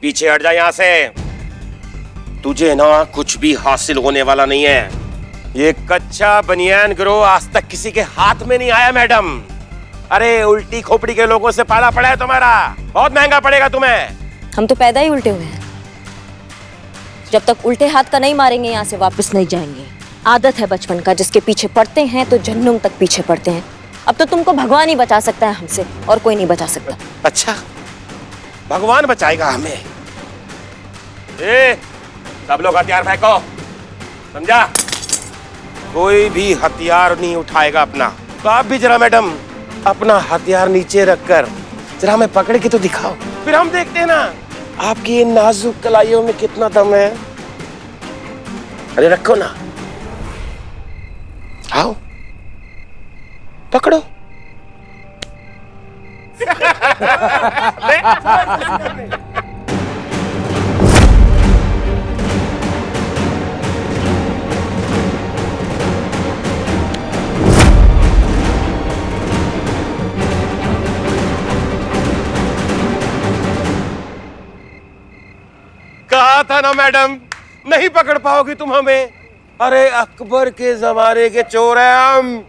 पीछे हट जा यहाँ से। तुझे ना कुछ भी हासिल होने वाला नहीं है। ये कच्चा बनियान गिरोह आज तक किसी के हाथ में नहीं आया मैडम। अरे उल्टी खोपड़ी के लोगों से पाला पड़ा है तुम्हारा, बहुत महंगा पड़ेगा तुम्हें। हम तो पैदा ही उल्टे हुए हैं। जब तक उल्टे हाथ का नहीं मारेंगे यहाँ से वापस नहीं जाएंगे। आदत है बचपन का, जिसके पीछे पड़ते हैं तो जन्नम तक पीछे पड़ते हैं। अब तो तुमको भगवान ही बचा सकता है हमसे, और कोई नहीं बचा सकता। अच्छा, भगवान बचाएगा हमें? सब लोग हथियार फेंको, समझा? कोई भी हथियार नहीं उठाएगा अपना। तो आप भी जरा मैडम अपना हथियार नीचे रखकर जरा हमें पकड़ के तो दिखाओ, फिर हम देखते हैं ना आपकी इन नाजुक कलाइयों में कितना दम है। अरे रखो ना, आओ पकड़ो। कहा था ना मैडम, नहीं पकड़ पाओगी तुम हमें। अरे अकबर के जमाने के चोर हैं हम।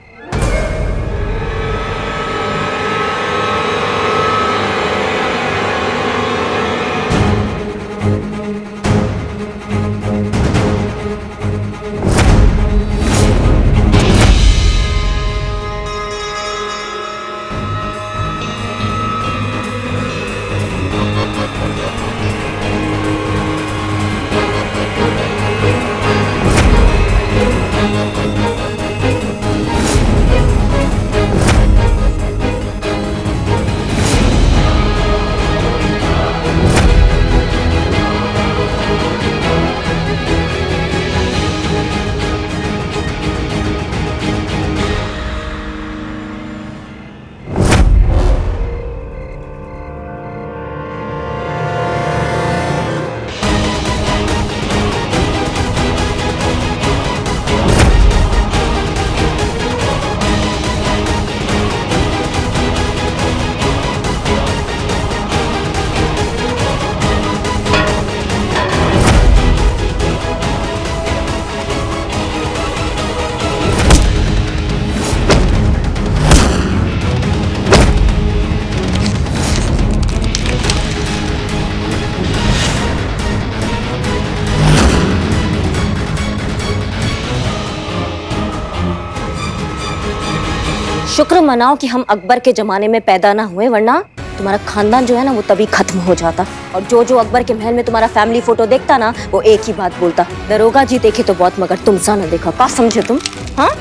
शुक्र मनाओ कि हम अकबर के जमाने में पैदा ना हुए, वरना तुम्हारा खानदान जो है ना वो तभी खत्म हो जाता। और जो अकबर के महल में तुम्हारा फैमिली फोटो देखता ना, वो एक ही बात बोलता, दरोगा जी देखे तो बहुत मगर तुम सा ना देखा। क्या समझे तुम? हाँ,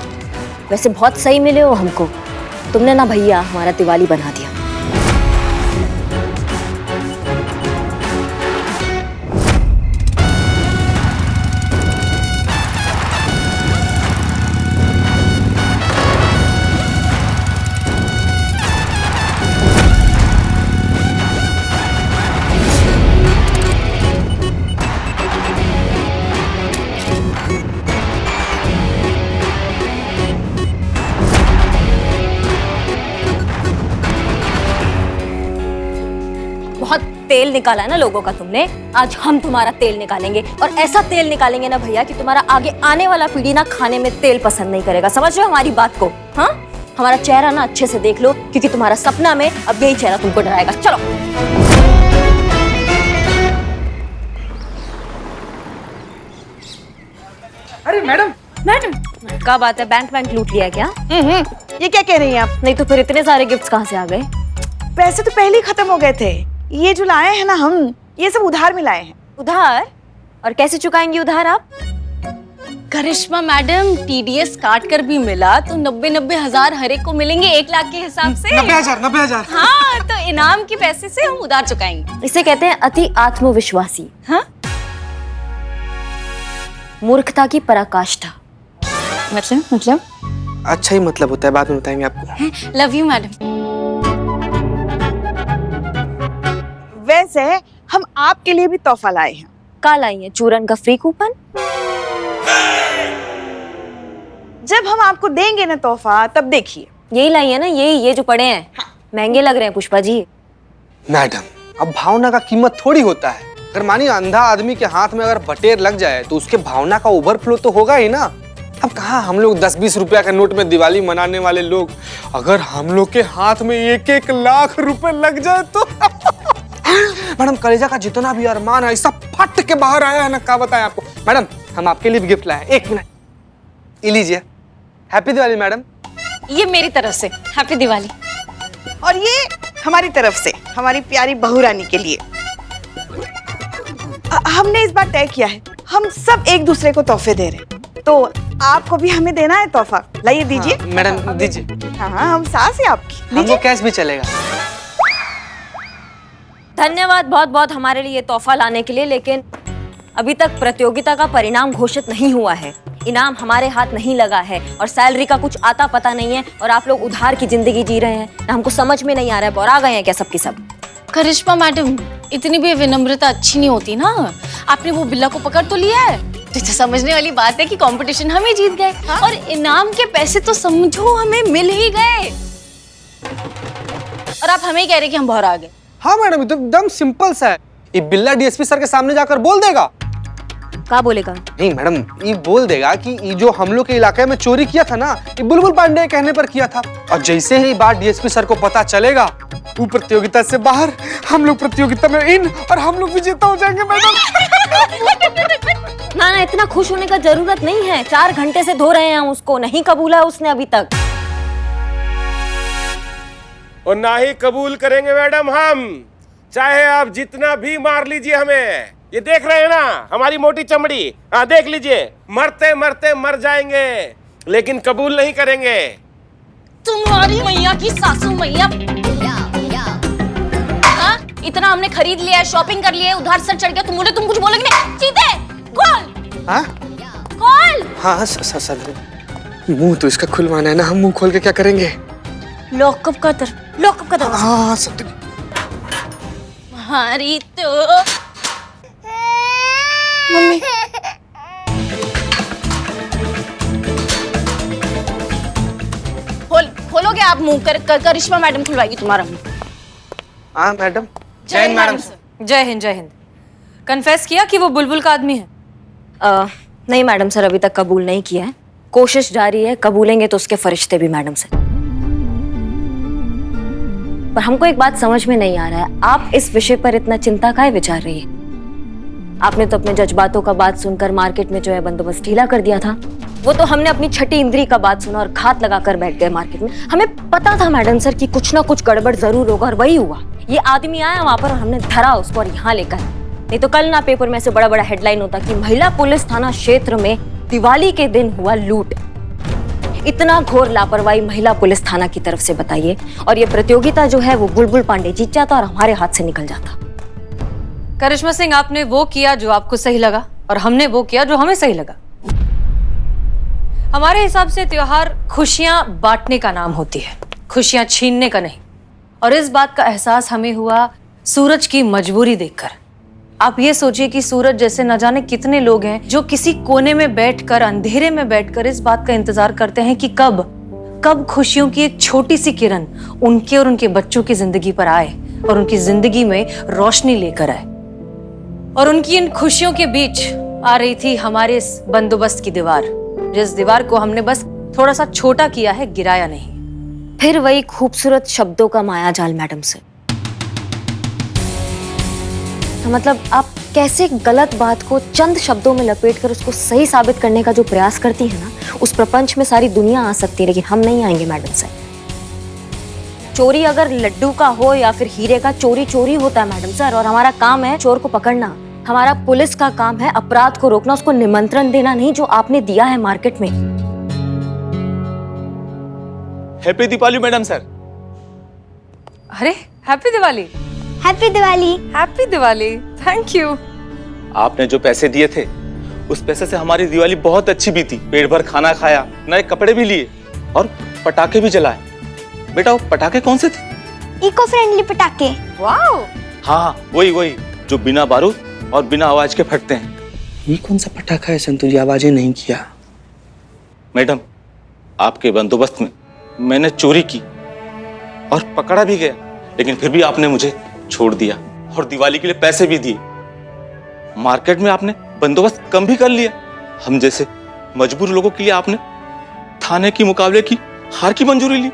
वैसे बहुत सही मिले हो हमको। तुमने ना भैया हमारा दिवाली बना दिया। तेल निकाला है ना लोगों का तुमने, आज हम तुम्हारा तेल निकालेंगे। और ऐसा तेल निकालेंगे ना भैया कि तुम्हारा आगे आने वाला पीढ़ी ना खाने में तेल पसंद नहीं करेगा। समझ रहे हो हमारी बात को? हाँ, हमारा चेहरा ना अच्छे से देख लो, क्योंकि तुम्हारा सपना में अब यही चेहरा तुमको डराएगा। चलो। अरे मैडम, क्या बात है, बैंक लूट लिया क्या? ये क्या कह रही हैं आप? नहीं तो फिर इतने सारे गिफ्ट्स कहाँ से आ गए? पैसे तो पहले ही खत्म हो गए थे। ये जो लाए हैं ना हम, ये सब उधार में लाए हैं। उधार? और कैसे चुकाएंगी उधार आप? करिश्मा मैडम, टीडीएस काट कर भी मिला तो 90 हजार हर एक को मिलेंगे 1 लाख के हिसाब से। 90,000। हाँ, तो इनाम के पैसे से हम उधार चुकाएंगे। इसे कहते हैं अति आत्मविश्वासी। हाँ, मूर्खता की पराकाष्ठा। मतलब अच्छा ही मतलब होता है, बाद में बताएंगे आपको। Love you madam. वैसे हम आपके लिए भी तोहफा लाए हैं। का लाई है? चूरन का फ्री कूपन? जब हम आपको देंगे ना तोहफा, तब देखिए। यही लाई है ना? ये जो पड़े हैं महंगे लग रहे हैं पुष्पा जी। मैडम, अब भावना का कीमत थोड़ी होता है। अगर मानिए अंधा आदमी के हाथ में अगर बटेर लग जाए तो उसके भावना का ओवरफ्लो तो होगा ही ना। अब कहाँ हम लोग 10-20 रुपया के नोट में दिवाली मनाने वाले लोग, अगर हम लोग के हाथ में 1-1 लाख रुपए लग जाए तो मैडम कलेजा का जितना भी अरमान है सब फट के बाहर आया है ना, क्या बताएं आपको। मैडम हम आपके लिए भी गिफ्ट लाए, 1 मिनट ये लीजिए। Happy Diwali madam. ये मेरी तरफ से हैप्पी दिवाली। और ये हमारी तरफ से हमारी प्यारी बहू रानी के लिए। हमने इस बार तय किया है, हम सब एक दूसरे को तोहफे दे रहे हैं, तो आपको भी हमें देना है तोहफा। लाइए दीजिए। हाँ, मैडम दीजिए। हाँ हम सास है आपकी। हमको कैश भी चलेगा। धन्यवाद बहुत बहुत हमारे लिए तोहफा लाने के लिए, लेकिन अभी तक प्रतियोगिता का परिणाम घोषित नहीं हुआ है, इनाम हमारे हाथ नहीं लगा है और सैलरी का कुछ आता पता नहीं है और आप लोग उधार की जिंदगी जी रहे हैं ना। हमको समझ में नहीं आ रहा है, बौरा गए हैं क्या सबके सब। करिश्मा मैडम, इतनी भी विनम्रता अच्छी नहीं होती ना। आपने वो बिल्ला को पकड़ तो लिया है, तो समझने वाली बात है कि कंपटीशन हम ही जीत गए। हाँ? और इनाम के पैसे तो समझो हमें मिल ही गए, और आप हमें ही कह रहे कि हम बाहर आ गए। हाँ मैडम, ये तो एकदम सिंपल सा है। ये बिल्ला डीएसपी सर के सामने जाकर बोल देगा। क्या बोलेगा? नहीं मैडम, ये बोल देगा कि ये जो हम लोग के इलाके में चोरी किया था ना, ये बुलबुल पांडे के कहने पर किया था। और जैसे ही बात डीएसपी सर को पता चलेगा, वो प्रतियोगिता से बाहर, हम लोग प्रतियोगिता में इन, और हम लोग विजेता हो जाएंगे मैडम। ना ना, इतना खुश होने का जरूरत नहीं है। 4 घंटे से धो रहे हैं उसको, नहीं कबूला उसने अभी तक। और ना ही कबूल करेंगे मैडम हम, चाहे आप जितना भी मार लीजिए हमें। ये देख रहे हैं ना हमारी मोटी चमड़ी, हाँ देख लीजिए, मरते मरते मर जाएंगे लेकिन कबूल नहीं करेंगे। तुम्हारी मैया की सासू मैया। हाँ? इतना हमने खरीद लिया है, शॉपिंग कर लिया है, उधार सर चढ़ गया, तुम कुछ बोलोगे नहीं? चीते खोल। हाँ खोल। हाँ सर, मुंह तो इसका खुलवाना है ना, हम मुंह खोल के क्या करेंगे? लॉकअप का दरवाजा। हाँ सब। हमारी तो मम्मी खोलोगे आप मुंह करिश्मा मैडम खुलवाएगी तुम्हारा मुंह। हाँ मैडम। जय हिंद मैडम। जय हिंद जय हिंद। कन्फेस किया कि वो बुलबुल का आदमी है? नहीं मैडम सर, अभी तक कबूल नहीं किया है, कोशिश जारी है। कबूलेंगे तो उसके फरिश्ते भी मैडम सर। पर हमको एक बात समझ में नहीं आ रहा है, आप इस विषय पर इतना चिंता काहे विचार रही है? आपने तो अपने जज्बातों का बात सुनकर मार्केट में जो है बंदोबस्त ढीला कर दिया था। वो तो हमने अपनी छठी इंद्री का बात सुना और घात लगाकर बैठ गए मार्केट में। हमें पता था मैडम सर कि कुछ ना कुछ गड़बड़ जरूर होगा, और वही हुआ। ये आदमी आया वहां पर और हमने धरा उसको और यहाँ लेकर। नहीं तो कल ना पेपर में से बड़ा बड़ा हेडलाइन होता कि महिला पुलिस थाना क्षेत्र में दिवाली के दिन हुआ लूट। इतना घोर लापरवाही महिला पुलिस थाना की तरफ से, बताइए। और ये प्रतियोगिता जो है वो बुलबुल पांडे जीत जाता और हमारे हाथ से निकल जाता। करिश्मा सिंह, आपने वो किया जो आपको सही लगा और हमने वो किया जो हमें सही लगा। हमारे हिसाब से त्योहार खुशियां बांटने का नाम होती है, खुशियां छीनने का नहीं। और इस बात का एहसास हमें हुआ सूरज की मजबूरी देखकर। आप ये सोचिए कि सूरज जैसे न जाने कितने लोग हैं जो किसी कोने में बैठकर, अंधेरे में बैठकर इस बात का इंतजार करते हैं कि कब खुशियों की एक छोटी सी किरण उनके और उनके बच्चों की जिंदगी पर आए और उनकी जिंदगी में रोशनी लेकर आए। और उनकी इन खुशियों के बीच आ रही थी हमारे इस बंदोबस्त की दीवार, जिस दीवार को हमने बस थोड़ा सा छोटा किया है, गिराया नहीं। फिर वही खूबसूरत शब्दों का मायाजाल मैडम से। तो मतलब आप कैसे गलत बात को चंद शब्दों में लपेटकर उसको सही साबित करने का जो प्रयास करती है ना, उस प्रपंच में सारी दुनिया आ सकती है, लेकिन हम नहीं आएंगे मैडम सर। चोरी अगर लड्डू का हो या फिर हीरे का, चोरी चोरी होता है मैडम सर। और हमारा काम है चोर को पकड़ना, हमारा पुलिस का काम है अपराध को रोकना, उसको निमंत्रण देना नहीं जो आपने दिया है मार्केट में। Happy Deepavali madam sir. अरे happy Diwali. Happy Diwali. Happy Diwali. Thank you. आपने जो पैसे दिए थे उस पैसे से हमारी दिवाली बहुत अच्छी बीती। पेट भर खाना खाया, नए कपड़े भी लिए और पटाखे भी जलाए। बेटा वो पटाखे कौन से थे? इको फ्रेंडली पटाखे। वाओ। हाँ वही जो बिना बारूद और बिना आवाज के फटते हैं। ये कौन सा पटाखा है संतोष, आवाजें नहीं किया? मैडम आपके बंदोबस्त में मैंने चोरी की और पकड़ा भी गया, लेकिन फिर भी आपने मुझे छोड़ दिया और दिवाली के लिए पैसे भी दिए। मार्केट में आपने बंदोबस्त कम भी कर लिया। हम जैसे मजबूर लोगों के लिए आपने थाने की मुकाबले की हार की मंजूरी ली।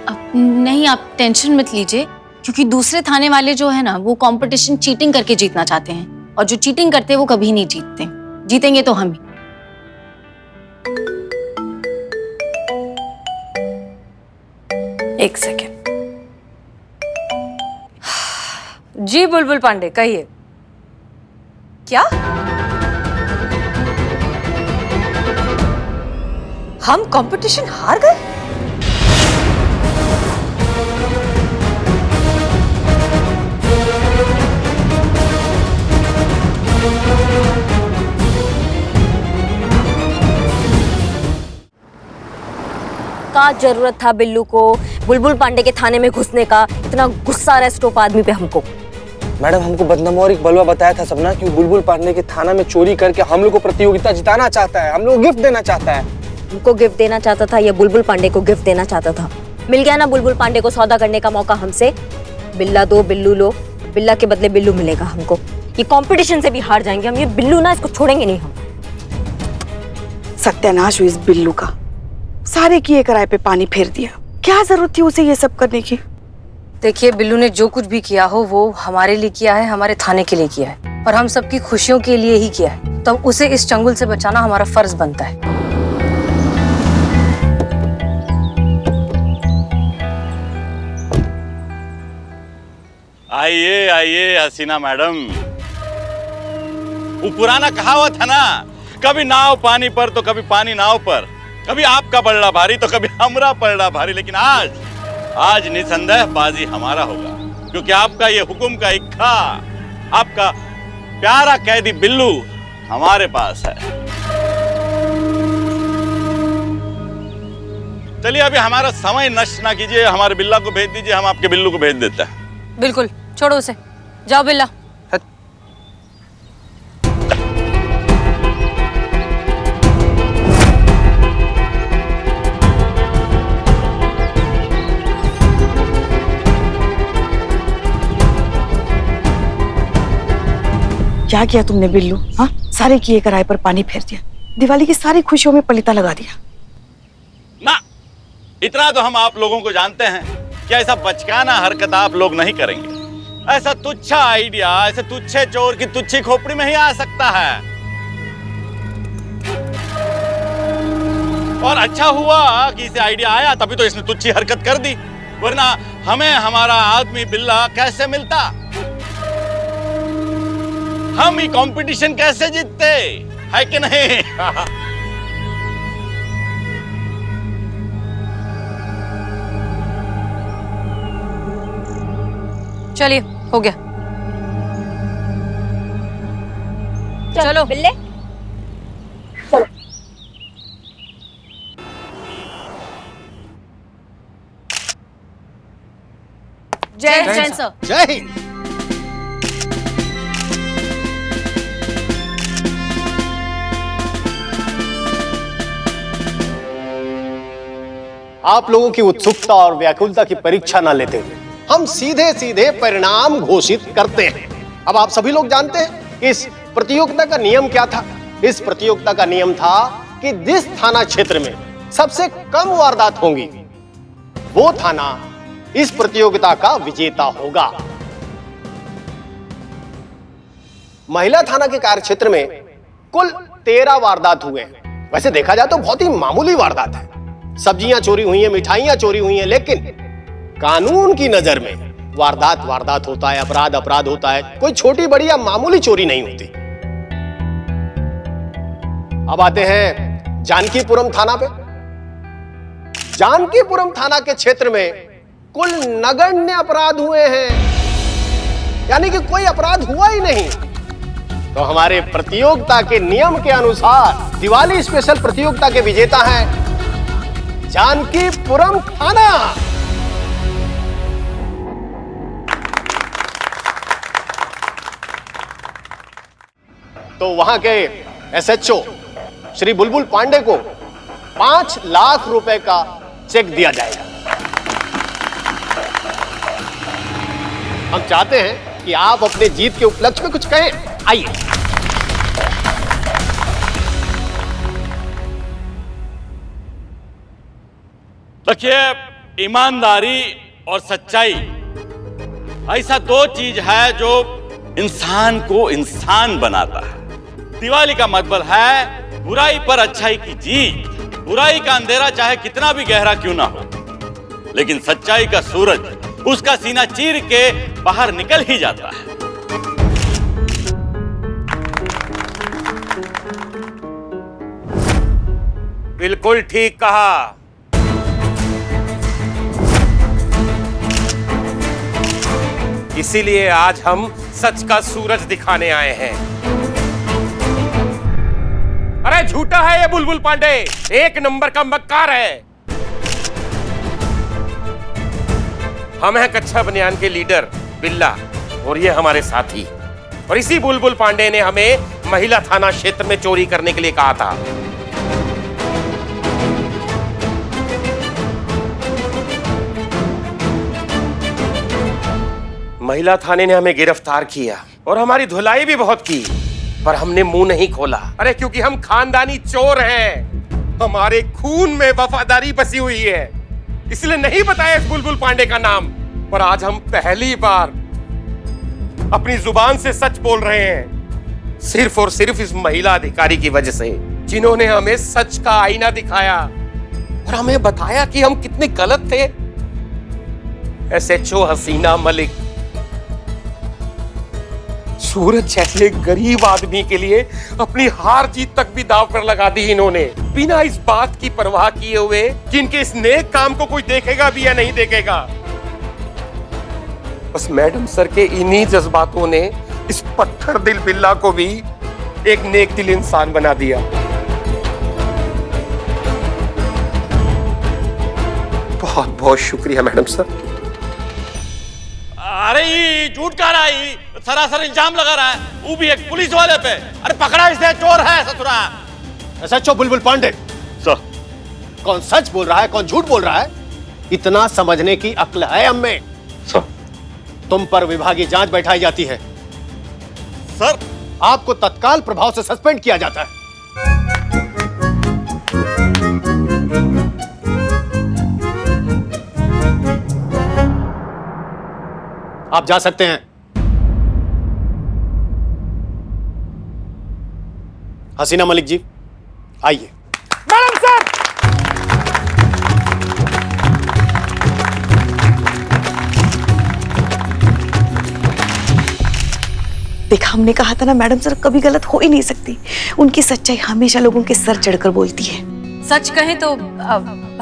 अब नहीं, आप टेंशन मत लीजिए, क्योंकि दूसरे थाने वाले जो है ना, वो कंपटीशन चीटिंग करके जीतना चाहते हैं, और जो चीटिंग करते हैं वो कभी नहीं जीतते। जीतेंगे तो हम ही। एक सेकेंड। जी बुलबुल पांडे, कहिए। क्या हम कंपटीशन हार गए? का जरूरत था बिल्लू को बुलबुल पांडे के थाने में घुसने का? इतना गुस्सा आ रहा है स्टॉप आदमी पे हमको। मैडम, हमको बदनाम और एक बलवा बताया था सपना कि बुलबुल पांडे के थाना में चोरी करके हम लोग को प्रतियोगिता जिताना चाहता है, हम लोग गिफ्ट देना चाहता है। हमको गिफ्ट देना चाहता था या बुलबुल पांडे को गिफ्ट देना चाहता था? मिल गया ना बुलबुल पांडे को सौदा करने का मौका हमसे। बिल्ला दो बिल्लू लो, बिल्ला के बदले बिल्लू मिलेगा हमको। ये कंपटीशन से भी हार जाएंगे हम, ये बिल्लू ना, इसको छोड़ेंगे नहीं हम। सत्यानाश हुई इस बिल्लू का, सारे किए कराए पे पानी फेर दिया। क्या जरूरत थी उसे ये सब करने की? देखिए, बिल्लू ने जो कुछ भी किया हो वो हमारे लिए किया है, हमारे थाने के लिए किया है, और हम सबकी खुशियों के लिए ही किया है। तो उसे इस चंगुल से बचाना हमारा फर्ज बनता है। आइए आइए हसीना मैडम। वो पुराना कहावत है ना, कभी नाव पानी पर तो कभी पानी नाव पर, कभी आपका पलड़ा भारी तो कभी हमरा पलड़ा भारी। लेकिन आज निसंदेह बाजी हमारा होगा, क्योंकि आपका ये हुक्म का इक्खा, आपका प्यारा कैदी बिल्लू हमारे पास है। चलिए अभी हमारा समय नष्ट ना कीजिए, हमारे बिल्ला को भेज दीजिए, हम आपके बिल्लू को भेज देते हैं। बिल्कुल, छोड़ो उसे, जाओ बिल्ला। क्या किया तुमने बिल्लू? हाँ, सारे किए कराए पर पानी फेर दिया, दिवाली की सारी खुशियों में पलीता लगा दिया। ना, इतना तो हम आप लोगों को जानते हैं कि ऐसा बचकाना हरकत आप लोग नहीं करेंगे। ऐसा तुच्छा आइडिया ऐसे तुच्छे चोर की तुच्छी खोपड़ी में ही आ सकता है। और अच्छा हुआ कि इसे आइडिया आया, तभी तो इसने तुच्छी हरकत कर दी, वरना हमें हमारा आदमी बिल्ला कैसे मिलता, हम ही कंपटीशन कैसे जीतते, है कि नहीं? चलिए, हो गया। चलो बिल्ले। जय सर। जय हिंद। आप लोगों की उत्सुकता और व्याकुलता की परीक्षा न लेते हुए हम सीधे सीधे परिणाम घोषित करते हैं। अब आप सभी लोग जानते हैं कि इस प्रतियोगिता का नियम क्या था। इस प्रतियोगिता का नियम था कि जिस थाना क्षेत्र में सबसे कम वारदात होंगी वो थाना इस प्रतियोगिता का विजेता होगा। महिला थाना के कार्यक्षेत्र में कुल 13 वारदात हुए हैं। वैसे देखा जाए तो बहुत ही मामूली वारदात है, सब्जियां चोरी हुई हैं, मिठाइयां चोरी हुई हैं, लेकिन कानून की नजर में वारदात वारदात होता है, अपराध अपराध होता है, कोई छोटी बड़ी या मामूली चोरी नहीं होती। अब आते हैं जानकीपुरम थाना पे। जानकीपुरम थाना के क्षेत्र में कुल नगण्य अपराध हुए हैं, यानी कि कोई अपराध हुआ ही नहीं। तो हमारे प्रतियोगिता के नियम के अनुसार दिवाली स्पेशल प्रतियोगिता के विजेता हैं जानकीपुरम थाना। तो वहां के एसएचओ श्री बुलबुल पांडे को 5 लाख रुपए का चेक दिया जाएगा। हम चाहते हैं ताकि आप अपने जीत के उपलक्ष्य में कुछ कहें। आइए। देखिए, ईमानदारी और सच्चाई ऐसा दो चीज है जो इंसान को इंसान बनाता है। दिवाली का मतलब है बुराई पर अच्छाई की जीत। बुराई का अंधेरा चाहे कितना भी गहरा क्यों ना हो, लेकिन सच्चाई का सूरज उसका सीना चीर के बाहर निकल ही जाता है। बिल्कुल ठीक कहा। इसीलिए आज हम सच का सूरज दिखाने आए हैं। अरे झूठा है ये बुलबुल पांडे, एक नंबर का मक्कार है। हम हैं कच्चा बनियान के लीडर बिल्ला और ये हमारे साथी। और इसी बुलबुल पांडे ने हमें महिला थाना क्षेत्र में चोरी करने के लिए कहा था। महिला थाने ने हमें गिरफ्तार किया और हमारी धुलाई भी बहुत की, पर हमने मुंह नहीं खोला। अरे क्योंकि हम खानदानी चोर हैं, हमारे खून में वफादारी बसी हुई है, इसलिए नहीं बताया इस बुलबुल पांडे का नाम। पर आज हम पहली बार अपनी जुबान से सच बोल रहे हैं, सिर्फ और सिर्फ इस महिला अधिकारी की वजह से, जिन्होंने हमें सच का आईना दिखाया और हमें बताया कि हम कितने गलत थे। SHO हसीना मलिक, सूरज जैसे गरीब आदमी के लिए अपनी हार जीत तक भी दांव पर लगा दी इन्होंने, बिना इस बात की परवाह किए हुए कि इनके इस नेक काम को कोई देखेगा भी या नहीं देखेगा। बस मैडम सर के इन्हीं जज्बातों ने इस पत्थर दिल बिल्ला को भी एक नेक दिल इंसान बना दिया। बहुत बहुत शुक्रिया मैडम सर। अरे ये झूठ कह रहा है, सरासर इल्जाम लगा रहा है, वो भी एक पुलिस वाले पे। अरे पकड़ा इसे, चोर है ससुरा। SHO बुलबुल पांडे सर, कौन सच बोल रहा है कौन झूठ बोल रहा है, इतना समझने की अक्ल है हमें। सर, तुम पर विभागीय जांच बैठाई जाती है सर, आपको तत्काल प्रभाव से सस्पेंड किया जाता है। आप जा सकते हैं। हसीना मलिक जी आइए। मैडम सर, देखा, हमने कहा था ना मैडम सर कभी गलत हो ही नहीं सकती। उनकी सच्चाई हमेशा लोगों के सर चढ़कर बोलती है। सच कहें तो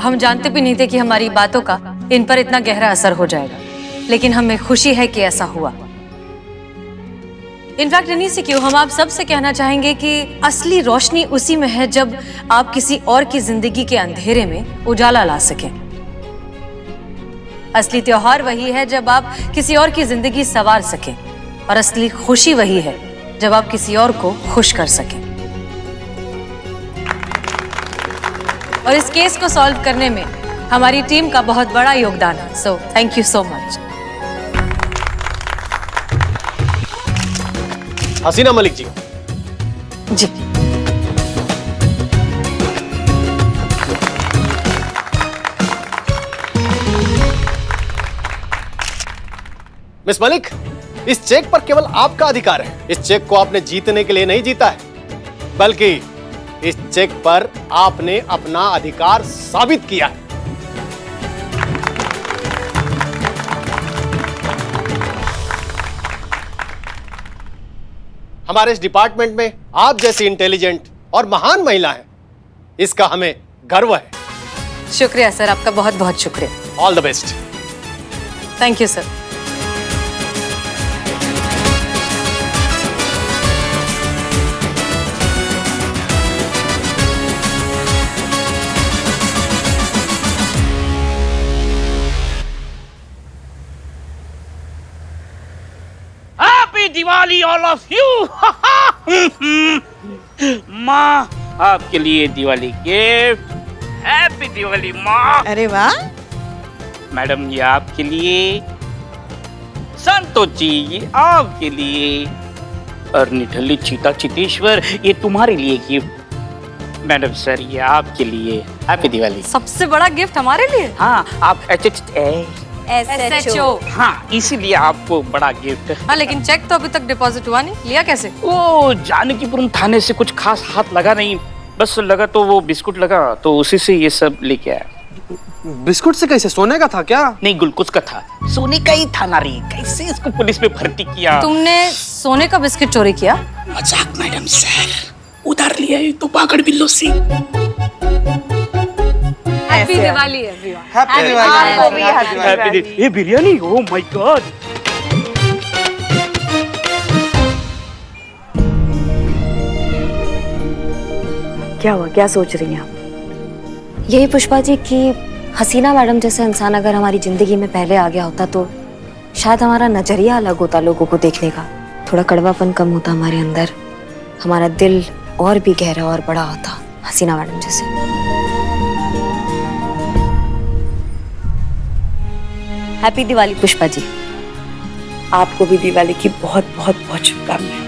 हम जानते भी नहीं थे कि हमारी बातों का इन पर इतना गहरा असर हो जाएगा, लेकिन हमें खुशी है कि ऐसा हुआ। इनफैक्ट इन्हीं से क्यों, हम आप सबसे कहना चाहेंगे कि असली रोशनी उसी में है जब आप किसी और की जिंदगी के अंधेरे में उजाला ला सकें। असली त्योहार वही है जब आप किसी और की जिंदगी संवार सकें, और असली खुशी वही है जब आप किसी और को खुश कर सकें। और इस केस को सॉल्व करने में हमारी टीम का बहुत बड़ा योगदान है। So thank you so much. Hasina Malik ji ji, miss Malik, इस चेक पर केवल आपका अधिकार है। इस चेक को आपने जीतने के लिए नहीं जीता है, बल्कि इस चेक पर आपने अपना अधिकार साबित किया है। हमारे इस डिपार्टमेंट में आप जैसी इंटेलिजेंट और महान महिला हैं, इसका हमें गर्व है। शुक्रिया सर, आपका बहुत बहुत शुक्रिया। All the best. Thank you sir. Happy Diwali all of you. माँ, आपके लिए दिवाली गिफ्ट। हैप्पी दिवाली माँ। अरे वाह। मैडम, ये आपके लिए संतोष जी ये आपके लिए, और निठल्ली चीता चितेश्वर ये तुम्हारे लिए गिफ्ट। मैडम सर ये आपके लिए। हैप्पी दिवाली। सबसे बड़ा गिफ्ट हमारे लिए। हाँ आप SHO। हाँ इसीलिए आपको बड़ा गिफ्ट। हाँ लेकिन चेक तो अभी तक डिपॉजिट हुआ नहीं, लिया कैसे? वो जानकीपुरम थाने से कुछ खास हाथ लगा नहीं, बस लगा तो वो बिस्कुट लगा, तो उसी से ये सब लेके आया। बिस्कुट से कैसे? सोने का था क्या? नहीं गुलकुस का था। सोने का ही था ना रे, कैसे इसको पुलिस में भर्ती किया? तुमने सोने का बिस्किट चोरी किया? मजाक मैडम सर, उधार लिया है तो पागड़ बिल्लो से। Happy Diwali everyone. Happy Diwali. ये बिरयानी, ओह माय गॉड। क्या हुआ, क्या सोच रही हैं आप? यही पुष्पा जी कि हसीना मैडम जैसा इंसान अगर हमारी जिंदगी में पहले आ गया होता तो शायद हमारा नजरिया अलग होता लोगों को देखने का, थोड़ा कड़वापन कम होता हमारे अंदर, हमारा दिल और भी गहरा और बड़ा होता हसीना मैडम जैसे। हैप्पी दिवाली पुष्पा जी। आपको भी दिवाली की बहुत बहुत बहुत शुभकामनाएं।